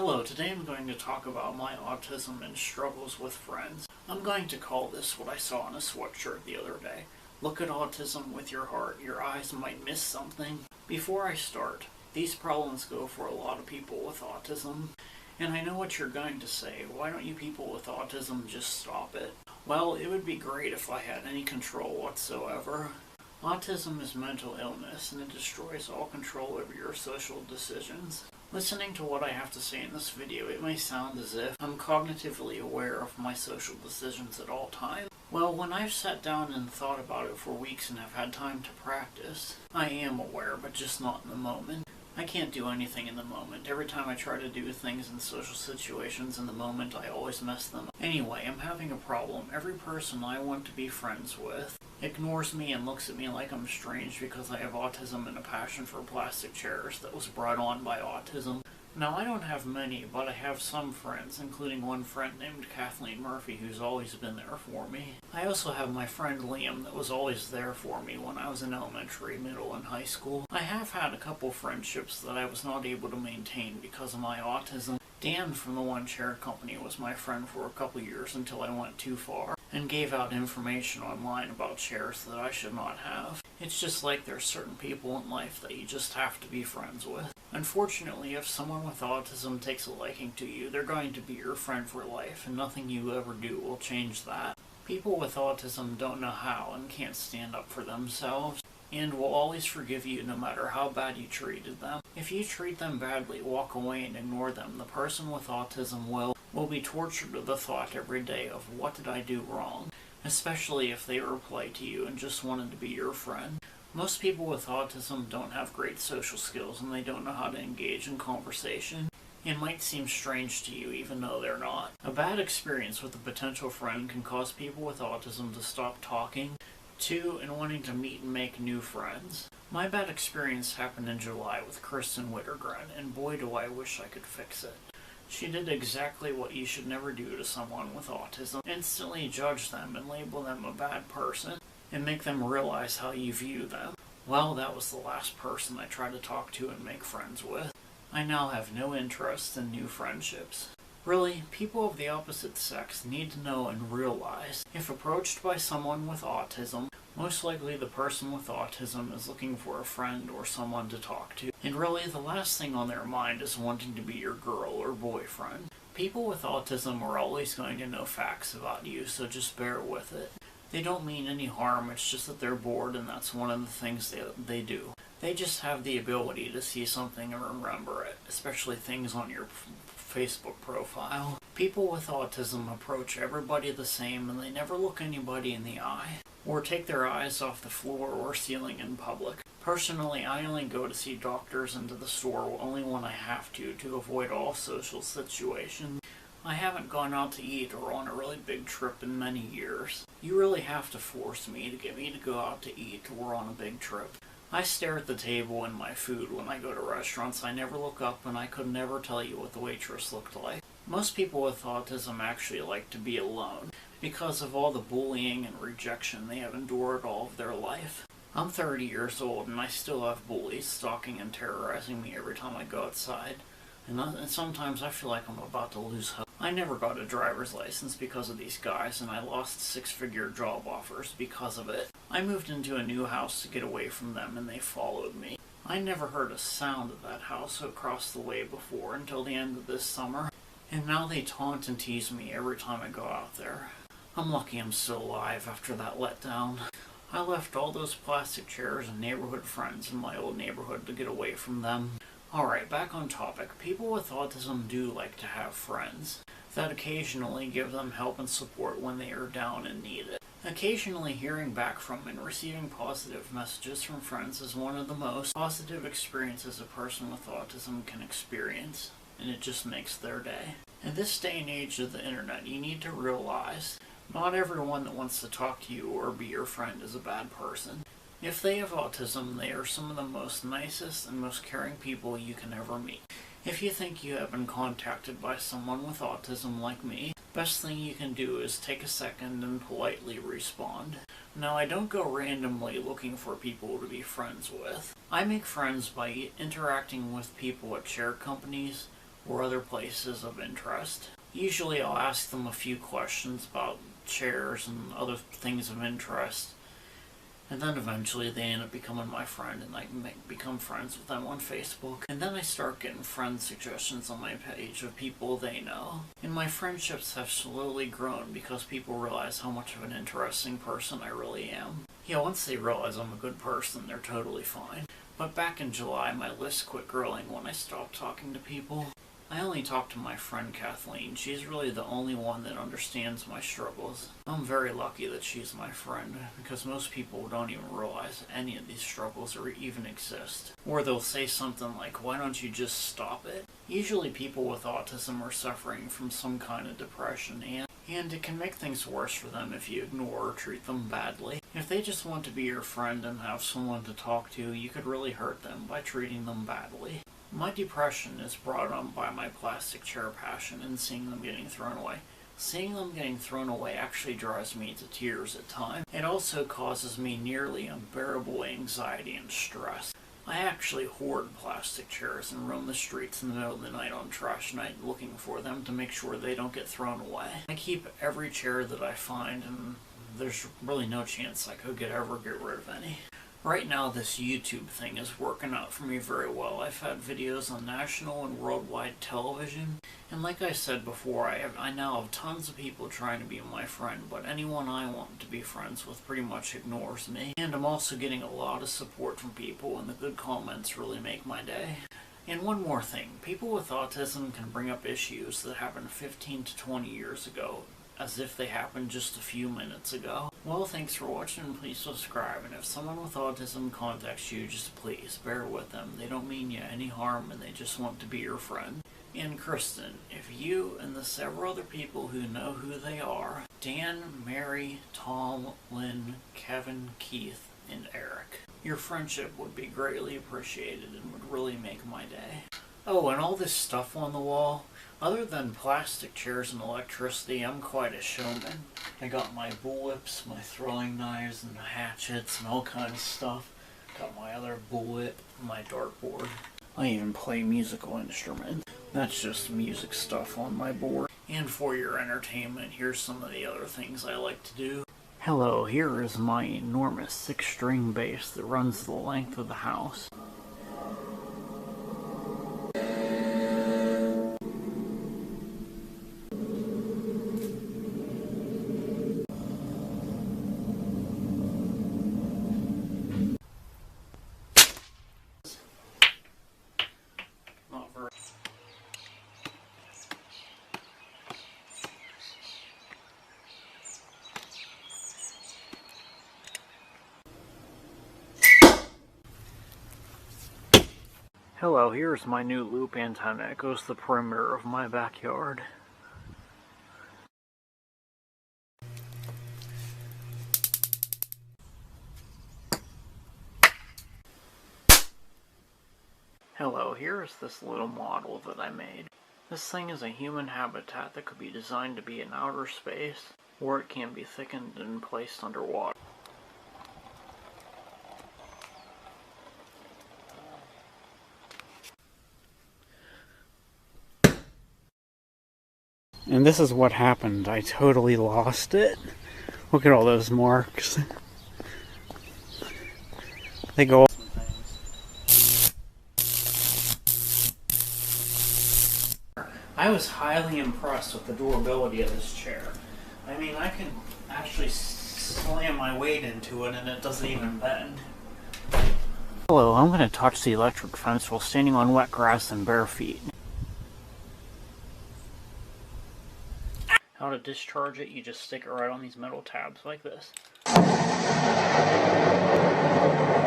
Hello, today I'm going to talk about my autism and struggles with friends. I'm going to call this what I saw in a sweatshirt the other day. Look at autism with your heart. Your eyes might miss something. Before I start, these problems go for a lot of people with autism. And I know what you're going to say. Why don't you people with autism just stop it? Well, it would be great if I had any control whatsoever. Autism is mental illness, and it destroys all control over your social decisions. Listening to what I have to say in this video, it may sound as if I'm cognitively aware of my social decisions at all times. Well, when I've sat down and thought about it for weeks and have had time to practice, I am aware, but just not in the moment. I can't do anything in the moment. Every time I try to do things in social situations in the moment, I always mess them up. Anyway, I'm having a problem. Every person I want to be friends with ignores me and looks at me like I'm strange because I have autism and a passion for plastic chairs that was brought on by autism. Now, I don't have many, but I have some friends, including one friend named Kathleen Murphy, who's always been there for me. I also have my friend Liam that was always there for me when I was in elementary, middle, and high school. I have had a couple friendships that I was not able to maintain because of my autism. Dan from the One Chair Company was my friend for a couple years until I went too far and gave out information online about chairs that I should not have. It's just like there's certain people in life that you just have to be friends with. Unfortunately, if someone with autism takes a liking to you, they're going to be your friend for life, and nothing you ever do will change that. People with autism don't know how and can't stand up for themselves, and will always forgive you no matter how bad you treated them. If you treat them badly, walk away and ignore them, the person with autism will be tortured with the thought every day of what did I do wrong, especially if they reply to you and just wanted to be your friend. Most people with autism don't have great social skills and they don't know how to engage in conversation. It might seem strange to you even though they're not. A bad experience with a potential friend can cause people with autism to stop talking to and wanting to meet and make new friends. My bad experience happened in July with Kristen Wittergren, and boy do I wish I could fix it. She did exactly what you should never do to someone with autism. Instantly judge them and label them a bad person and make them realize how you view them. Well, that was the last person I tried to talk to and make friends with. I now have no interest in new friendships. Really, people of the opposite sex need to know and realize if approached by someone with autism, most likely the person with autism is looking for a friend or someone to talk to. And really, the last thing on their mind is wanting to be your girl or boyfriend. People with autism are always going to know facts about you, so just bear with it. They don't mean any harm, it's just that they're bored and that's one of the things they do. They just have the ability to see something and remember it, especially things on your Facebook profile. People with autism approach everybody the same and they never look anybody in the eye or take their eyes off the floor or ceiling in public. Personally, I only go to see doctors and to the store only when I have to avoid all social situations. I haven't gone out to eat or on a really big trip in many years. You really have to force me to get me to go out to eat or on a big trip. I stare at the table and my food when I go to restaurants. I never look up and I could never tell you what the waitress looked like. Most people with autism actually like to be alone because of all the bullying and rejection they have endured all of their life. I'm 30 years old and I still have bullies stalking and terrorizing me every time I go outside. And sometimes I feel like I'm about to lose hope. I never got a driver's license because of these guys, and I lost six-figure job offers because of it. I moved into a new house to get away from them, and they followed me. I never heard a sound of that house across the way before until the end of this summer, and now they taunt and tease me every time I go out there. I'm lucky I'm still alive after that letdown. I left all those plastic chairs and neighborhood friends in my old neighborhood to get away from them. Alright, back on topic. People with autism do like to have friends that occasionally give them help and support when they are down and need it. Occasionally hearing back from and receiving positive messages from friends is one of the most positive experiences a person with autism can experience, and it just makes their day. In this day and age of the internet, you need to realize not everyone that wants to talk to you or be your friend is a bad person. If they have autism, they are some of the most nicest and most caring people you can ever meet. If you think you have been contacted by someone with autism like me, best thing you can do is take a second and politely respond. Now, I don't go randomly looking for people to be friends with. I make friends by interacting with people at chair companies, or other places of interest. Usually I'll ask them a few questions about chairs and other things of interest, and then eventually they end up becoming my friend, and I can become friends with them on Facebook. And then I start getting friend suggestions on my page of people they know. And my friendships have slowly grown because people realize how much of an interesting person I really am. Yeah, once they realize I'm a good person, they're totally fine. But back in July, my list quit growing when I stopped talking to people. I only talk to my friend Kathleen. She's really the only one that understands my struggles. I'm very lucky that she's my friend, because most people don't even realize any of these struggles or even exist. Or they'll say something like, "Why don't you just stop it?" Usually people with autism are suffering from some kind of depression, and it can make things worse for them if you ignore or treat them badly. If they just want to be your friend and have someone to talk to, you could really hurt them by treating them badly. My depression is brought on by my plastic chair passion and seeing them getting thrown away. Seeing them getting thrown away actually drives me to tears at times. It also causes me nearly unbearable anxiety and stress. I actually hoard plastic chairs and roam the streets in the middle of the night on trash night looking for them to make sure they don't get thrown away. I keep every chair that I find, and there's really no chance I could ever get rid of any. Right now, this YouTube thing is working out for me very well. I've had videos on national and worldwide television, and like I said before, I now have tons of people trying to be my friend, but anyone I want to be friends with pretty much ignores me. And I'm also getting a lot of support from people, and the good comments really make my day. And one more thing, people with autism can bring up issues that happened 15 to 20 years ago, as if they happened just a few minutes ago. Well, thanks for watching, and please subscribe. And if someone with autism contacts you, just please bear with them. They don't mean you any harm, and they just want to be your friend. And Kristen, if you and the several other people who know who they are, Dan, Mary, Tom, Lynn, Kevin, Keith, and Eric, your friendship would be greatly appreciated and would really make my day. Oh, and all this stuff on the wall, other than plastic chairs and electricity, I'm quite a showman. I got my bullwhips, my throwing knives, and hatchets, and all kinds of stuff. Got my other bullet, my dartboard. I even play musical instruments. That's just music stuff on my board. And for your entertainment, here's some of the other things I like to do. Hello, here is my enormous 6-string bass that runs the length of the house. Hello, here's my new loop antenna. It goes to the perimeter of my backyard. Hello, here's this little model that I made. This thing is a human habitat that could be designed to be in outer space, or it can be thickened and placed underwater. And this is what happened. I totally lost it. Look at all those marks. They go. I was highly impressed with the durability of this chair. I mean, I can actually slam my weight into it and it doesn't even bend. Hello, I'm going to touch the electric fence while standing on wet grass and bare feet. How to discharge it, you just stick it right on these metal tabs like this.